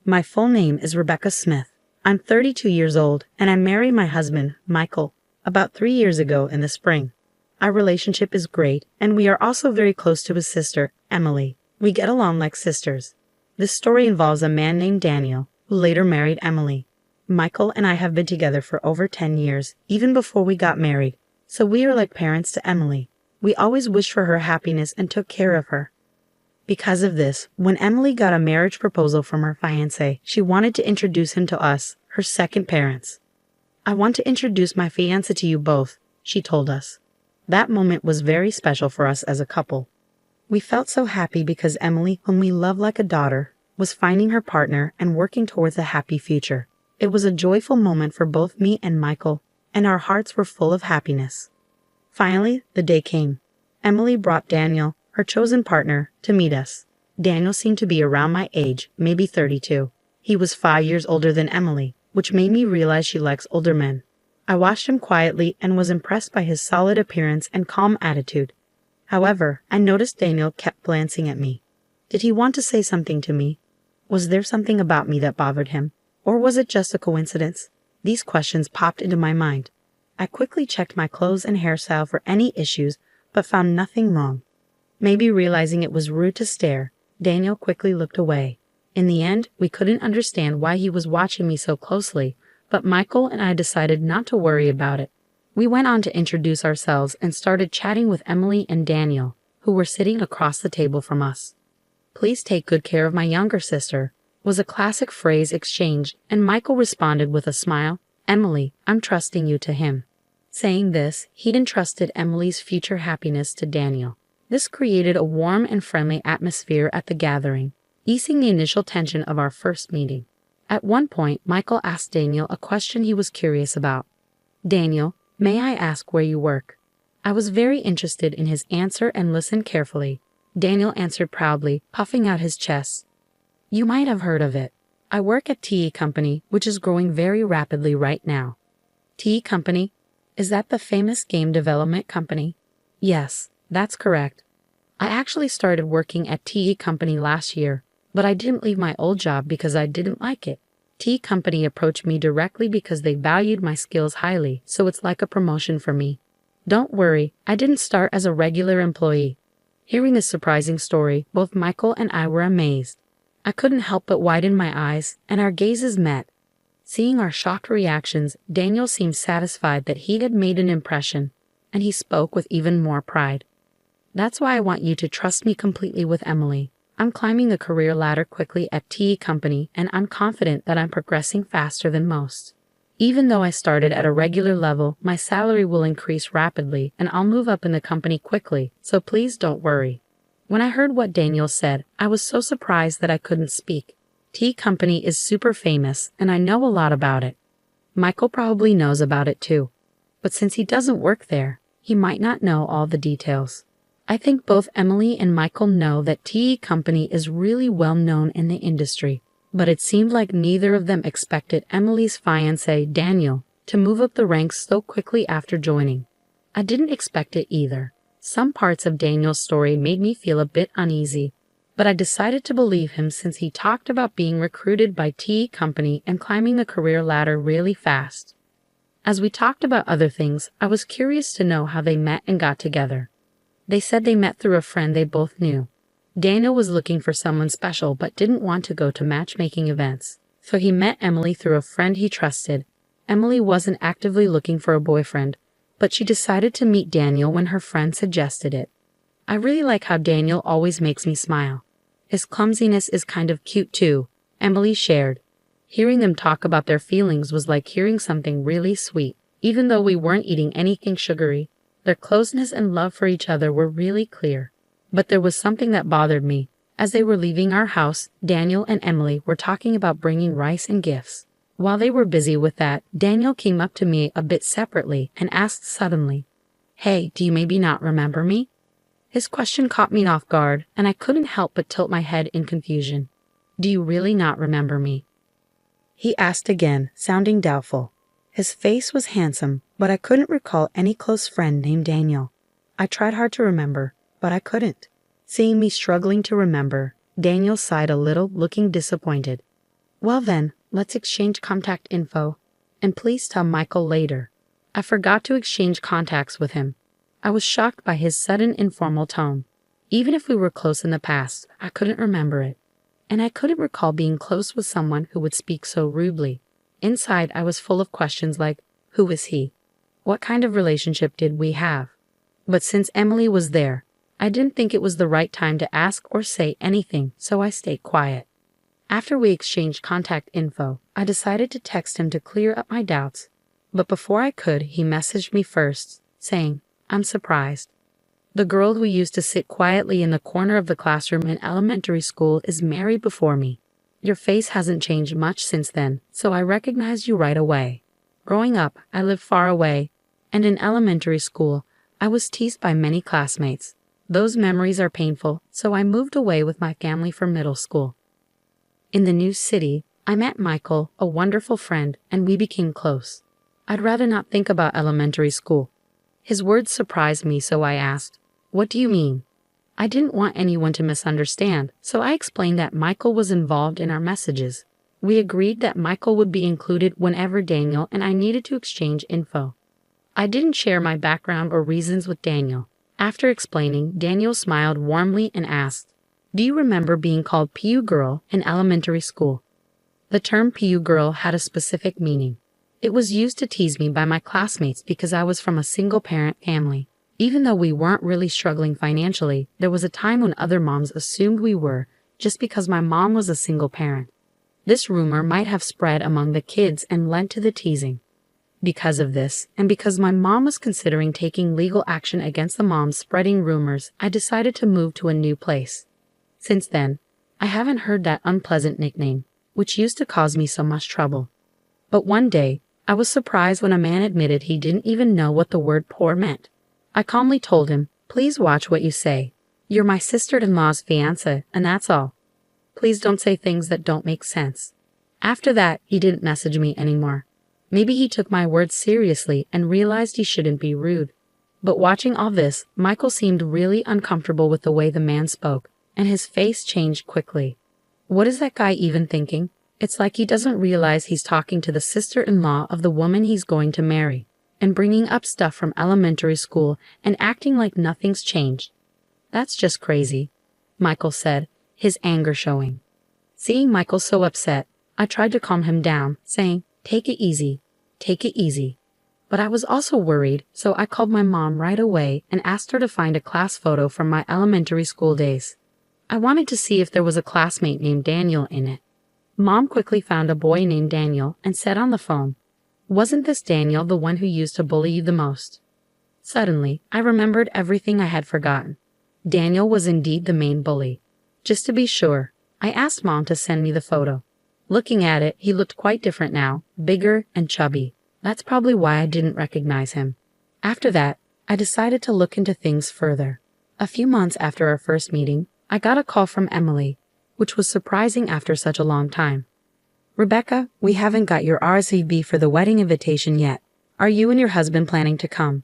My full name is Rebecca Smith. I'm 32 years old, and I married my husband, Michael, about 3 years ago in the spring. Our relationship is great, and we are also very close to his sister, Emily. We get along like sisters. This story involves a man named Daniel, who later married Emily. Michael and I have been together for over 10 years, even before we got married, so we are like parents to Emily. We always wished for her happiness and took care of her. Because of this, when Emily got a marriage proposal from her fiancé, she wanted to introduce him to us, her second parents. "I want to introduce my fiancé to you both," she told us. That moment was very special for us as a couple. We felt so happy because Emily, whom we love like a daughter, was finding her partner and working towards a happy future. It was a joyful moment for both me and Michael, and our hearts were full of happiness. Finally, the day came. Emily brought Daniel, her chosen partner, to meet us. Daniel seemed to be around my age, maybe 32. He was 5 years older than Emily, which made me realize she likes older men. I watched him quietly and was impressed by his solid appearance and calm attitude. However, I noticed Daniel kept glancing at me. Did he want to say something to me? Was there something about me that bothered him? Or was it just a coincidence? These questions popped into my mind. I quickly checked my clothes and hairstyle for any issues, but found nothing wrong. Maybe realizing it was rude to stare, Daniel quickly looked away. In the end, we couldn't understand why he was watching me so closely, but Michael and I decided not to worry about it. We went on to introduce ourselves and started chatting with Emily and Daniel, who were sitting across the table from us. "Please take good care of my younger sister," was a classic phrase exchanged, and Michael responded with a smile, "Emily, I'm trusting you to him." Saying this, he'd entrusted Emily's future happiness to Daniel. This created a warm and friendly atmosphere at the gathering, easing the initial tension of our first meeting. At one point, Michael asked Daniel a question he was curious about. "Daniel, may I ask where you work?" I was very interested in his answer and listened carefully. Daniel answered proudly, puffing out his chest. "You might have heard of it. I work at TE Company, which is growing very rapidly right now." "TE Company? Is that the famous game development company?" "Yes, that's correct. I actually started working at TE Company last year, but I didn't leave my old job because I didn't like it. TE Company approached me directly because they valued my skills highly, so it's like a promotion for me. Don't worry, I didn't start as a regular employee." Hearing this surprising story, both Michael and I were amazed. I couldn't help but widen my eyes, and our gazes met. Seeing our shocked reactions, Daniel seemed satisfied that he had made an impression, and he spoke with even more pride. "That's why I want you to trust me completely with Emily. I'm climbing the career ladder quickly at TE Company, and I'm confident that I'm progressing faster than most. Even though I started at a regular level, my salary will increase rapidly, and I'll move up in the company quickly, so please don't worry." When I heard what Daniel said, I was so surprised that I couldn't speak. TE Company is super famous, and I know a lot about it. Michael probably knows about it too. But since he doesn't work there, he might not know all the details. I think both Emily and Michael know that TE Company is really well known in the industry, but it seemed like neither of them expected Emily's fiancé, Daniel, to move up the ranks so quickly after joining. I didn't expect it either. Some parts of Daniel's story made me feel a bit uneasy, but I decided to believe him since he talked about being recruited by TE Company and climbing the career ladder really fast. As we talked about other things, I was curious to know how they met and got together. They said they met through a friend they both knew. Daniel was looking for someone special but didn't want to go to matchmaking events, so he met Emily through a friend he trusted. Emily wasn't actively looking for a boyfriend, but she decided to meet Daniel when her friend suggested it. "I really like how Daniel always makes me smile. His clumsiness is kind of cute too," Emily shared. Hearing them talk about their feelings was like hearing something really sweet. Even though we weren't eating anything sugary, their closeness and love for each other were really clear. But there was something that bothered me. As they were leaving our house, Daniel and Emily were talking about bringing rice and gifts. While they were busy with that, Daniel came up to me a bit separately and asked suddenly, "Hey, do you maybe not remember me?" His question caught me off guard, and I couldn't help but tilt my head in confusion. "Do you really not remember me?" he asked again, sounding doubtful. His face was handsome, but I couldn't recall any close friend named Daniel. I tried hard to remember, but I couldn't. Seeing me struggling to remember, Daniel sighed a little, looking disappointed. Well then, let's exchange contact info. And please tell Michael later. I forgot to exchange contacts with him. I was shocked by his sudden informal tone. Even if we were close in the past, I couldn't remember it. And I couldn't recall being close with someone who would speak so rudely. Inside, I was full of questions like, who is he? What kind of relationship did we have? But since Emily was there, I didn't think it was the right time to ask or say anything, so I stayed quiet. After we exchanged contact info, I decided to text him to clear up my doubts. But before I could, he messaged me first, saying, I'm surprised. The girl who used to sit quietly in the corner of the classroom in elementary school is married before me. Your face hasn't changed much since then, so I recognized you right away. Growing up, I lived far away, and in elementary school, I was teased by many classmates. Those memories are painful, so I moved away with my family for middle school. In the new city, I met Michael, a wonderful friend, and we became close. I'd rather not think about elementary school. His words surprised me, so I asked, what do you mean? I didn't want anyone to misunderstand, so I explained that Michael was involved in our messages. We agreed that Michael would be included whenever Daniel and I needed to exchange info. I didn't share my background or reasons with Daniel. After explaining, Daniel smiled warmly and asked, do you remember being called PU girl in elementary school? The term PU girl had a specific meaning. It was used to tease me by my classmates because I was from a single-parent family. Even though we weren't really struggling financially, there was a time when other moms assumed we were, just because my mom was a single parent. This rumor might have spread among the kids and led to the teasing. Because of this, and because my mom was considering taking legal action against the moms spreading rumors, I decided to move to a new place. Since then, I haven't heard that unpleasant nickname, which used to cause me so much trouble. But one day, I was surprised when a man admitted he didn't even know what the word poor meant. I calmly told him, please watch what you say. You're my sister-in-law's fiancé, and that's all. Please don't say things that don't make sense. After that, he didn't message me anymore. Maybe he took my words seriously and realized he shouldn't be rude. But watching all this, Michael seemed really uncomfortable with the way the man spoke, and his face changed quickly. What is that guy even thinking? It's like he doesn't realize he's talking to the sister-in-law of the woman he's going to marry, and bringing up stuff from elementary school and acting like nothing's changed. That's just crazy, Michael said, his anger showing. Seeing Michael so upset, I tried to calm him down, saying, take it easy, take it easy. But I was also worried, so I called my mom right away and asked her to find a class photo from my elementary school days. I wanted to see if there was a classmate named Daniel in it. Mom quickly found a boy named Daniel and said on the phone, wasn't this Daniel the one who used to bully you the most? Suddenly, I remembered everything I had forgotten. Daniel was indeed the main bully. Just to be sure, I asked Mom to send me the photo. Looking at it, he looked quite different now, bigger and chubby. That's probably why I didn't recognize him. After that, I decided to look into things further. A few months after our first meeting, I got a call from Emily, which was surprising after such a long time. Rebecca, we haven't got your RSVP for the wedding invitation yet. Are you and your husband planning to come?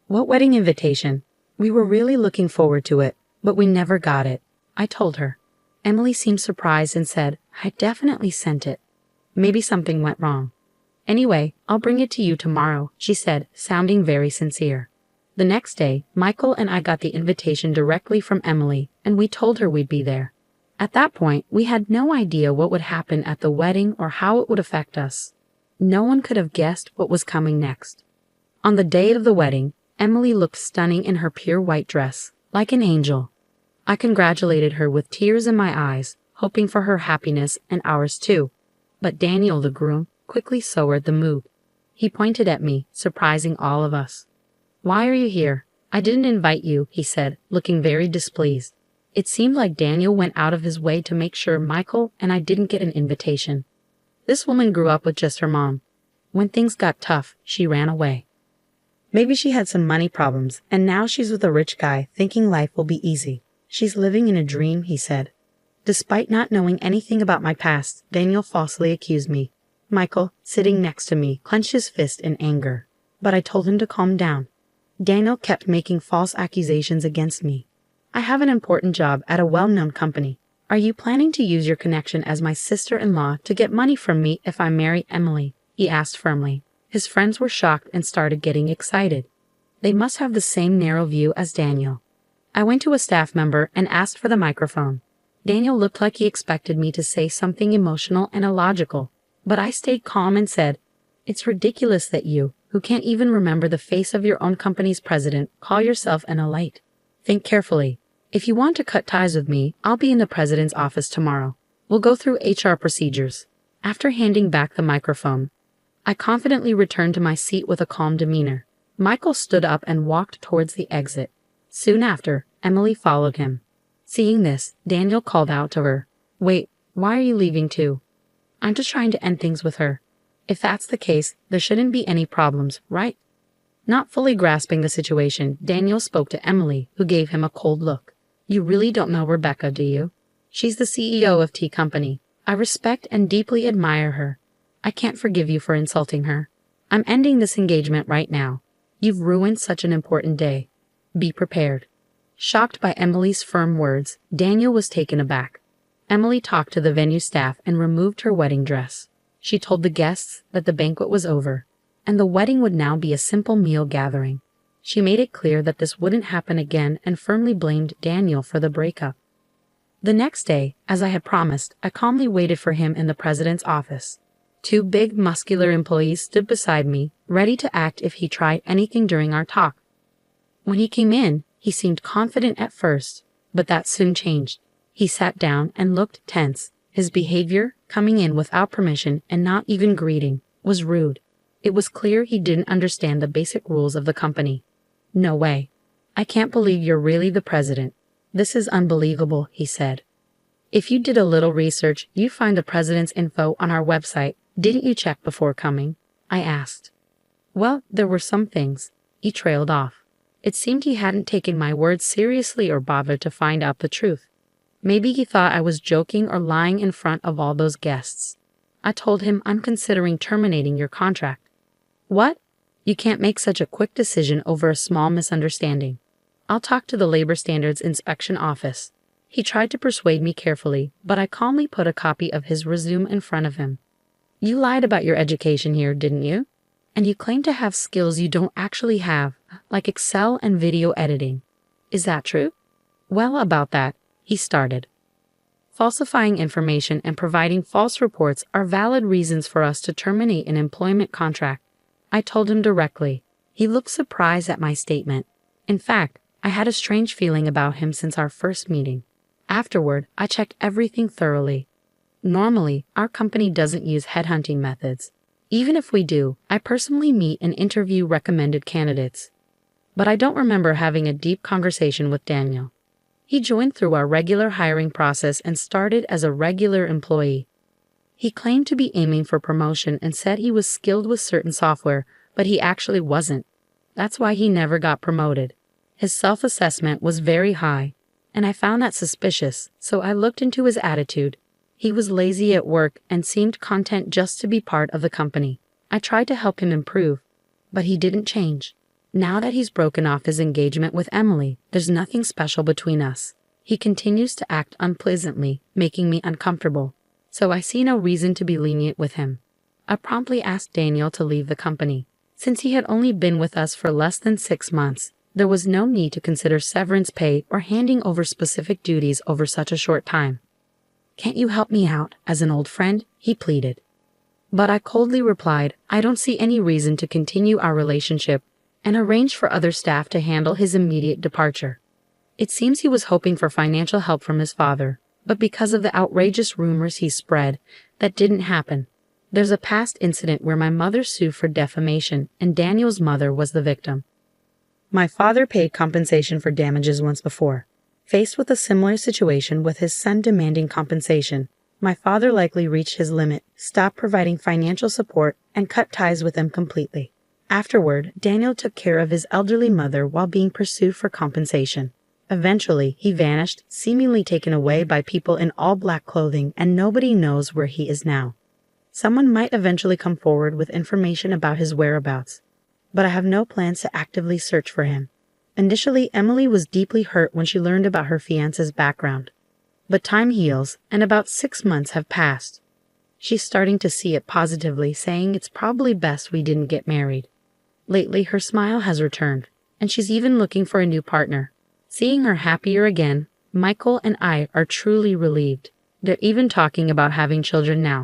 What wedding invitation? We were really looking forward to it, but we never got it, I told her. Emily seemed surprised and said, I definitely sent it. Maybe something went wrong. Anyway, I'll bring it to you tomorrow, she said, sounding very sincere. The next day, Michael and I got the invitation directly from Emily, and we told her we'd be there. At that point, we had no idea what would happen at the wedding or how it would affect us. No one could have guessed what was coming next. On the day of the wedding, Emily looked stunning in her pure white dress, like an angel. I congratulated her with tears in my eyes, hoping for her happiness and ours too. But Daniel, the groom, quickly soured the mood. He pointed at me, surprising all of us. Why are you here? I didn't invite you, he said, looking very displeased. It seemed like Daniel went out of his way to make sure Michael and I didn't get an invitation. This woman grew up with just her mom. When things got tough, she ran away. Maybe she had some money problems, and now she's with a rich guy, thinking life will be easy. She's living in a dream, he said. Despite not knowing anything about my past, Daniel falsely accused me. Michael, sitting next to me, clenched his fist in anger. But I told him to calm down. Daniel kept making false accusations against me. I have an important job at a well-known company. Are you planning to use your connection as my sister-in-law to get money from me if I marry Emily? He asked firmly. His friends were shocked and started getting excited. They must have the same narrow view as Daniel. I went to a staff member and asked for the microphone. Daniel looked like he expected me to say something emotional and illogical, but I stayed calm and said, "It's ridiculous that you, who can't even remember the face of your own company's president, call yourself an elite. Think carefully. If you want to cut ties with me, I'll be in the president's office tomorrow. We'll go through HR procedures." After handing back the microphone, I confidently returned to my seat with a calm demeanor. Michael stood up and walked towards the exit. Soon after, Emily followed him. Seeing this, Daniel called out to her, "Wait, why are you leaving too?" "I'm just trying to end things with her." "If that's the case, there shouldn't be any problems, right?" Not fully grasping the situation, Daniel spoke to Emily, who gave him a cold look. "You really don't know Rebecca, do you? She's the CEO of Tea Company. I respect and deeply admire her. I can't forgive you for insulting her. I'm ending this engagement right now. You've ruined such an important day. Be prepared." Shocked by Emily's firm words, Daniel was taken aback. Emily talked to the venue staff and removed her wedding dress. She told the guests that the banquet was over, and the wedding would now be a simple meal gathering. She made it clear that this wouldn't happen again and firmly blamed Daniel for the breakup. The next day, as I had promised, I calmly waited for him in the president's office. Two big, muscular employees stood beside me, ready to act if he tried anything during our talk. When he came in, he seemed confident at first, but that soon changed. He sat down and looked tense. His behavior, coming in without permission and not even greeting, was rude. It was clear he didn't understand the basic rules of the company. "No way. I can't believe you're really the president. This is unbelievable," he said. "If you did a little research, you'd find the president's info on our website. Didn't you check before coming?" I asked. "Well, there were some things." He trailed off. It seemed he hadn't taken my words seriously or bothered to find out the truth. Maybe he thought I was joking or lying in front of all those guests. I told him I'm considering terminating your contract. "What? You can't make such a quick decision over a small misunderstanding. I'll talk to the Labor Standards Inspection Office." He tried to persuade me carefully, but I calmly put a copy of his resume in front of him. "You lied about your education here, didn't you? And you claim to have skills you don't actually have, like Excel and video editing. Is that true?" "Well, about that," he started. "Falsifying information and providing false reports are valid reasons for us to terminate an employment contract," I told him directly. He looked surprised at my statement. In fact, I had a strange feeling about him since our first meeting. Afterward, I checked everything thoroughly. Normally, our company doesn't use headhunting methods. Even if we do, I personally meet and interview recommended candidates. But I don't remember having a deep conversation with Daniel. He joined through our regular hiring process and started as a regular employee. He claimed to be aiming for promotion and said he was skilled with certain software, but he actually wasn't. That's why he never got promoted. His self-assessment was very high, and I found that suspicious, so I looked into his attitude. He was lazy at work and seemed content just to be part of the company. I tried to help him improve, but he didn't change. Now that he's broken off his engagement with Emily, there's nothing special between us. He continues to act unpleasantly, making me uncomfortable, so I see no reason to be lenient with him. I promptly asked Daniel to leave the company. Since he had only been with us for less than 6 months, there was no need to consider severance pay or handing over specific duties over such a short time. "Can't you help me out, as an old friend?" he pleaded. But I coldly replied, I don't see any reason to continue our relationship, and arranged for other staff to handle his immediate departure. It seems he was hoping for financial help from his father, but because of the outrageous rumors he spread, that didn't happen. There's a past incident where my mother sued for defamation, and Daniel's mother was the victim. My father paid compensation for damages once before. Faced with a similar situation with his son demanding compensation, my father likely reached his limit, stopped providing financial support, and cut ties with him completely. Afterward, Daniel took care of his elderly mother while being pursued for compensation. Eventually, he vanished, seemingly taken away by people in all black clothing, and nobody knows where he is now. Someone might eventually come forward with information about his whereabouts, but I have no plans to actively search for him. Initially, Emily was deeply hurt when she learned about her fiancé's background. But time heals, and about 6 months have passed. She's starting to see it positively, saying it's probably best we didn't get married. Lately, her smile has returned, and she's even looking for a new partner. Seeing her happier again, Michael and I are truly relieved. They're even talking about having children now.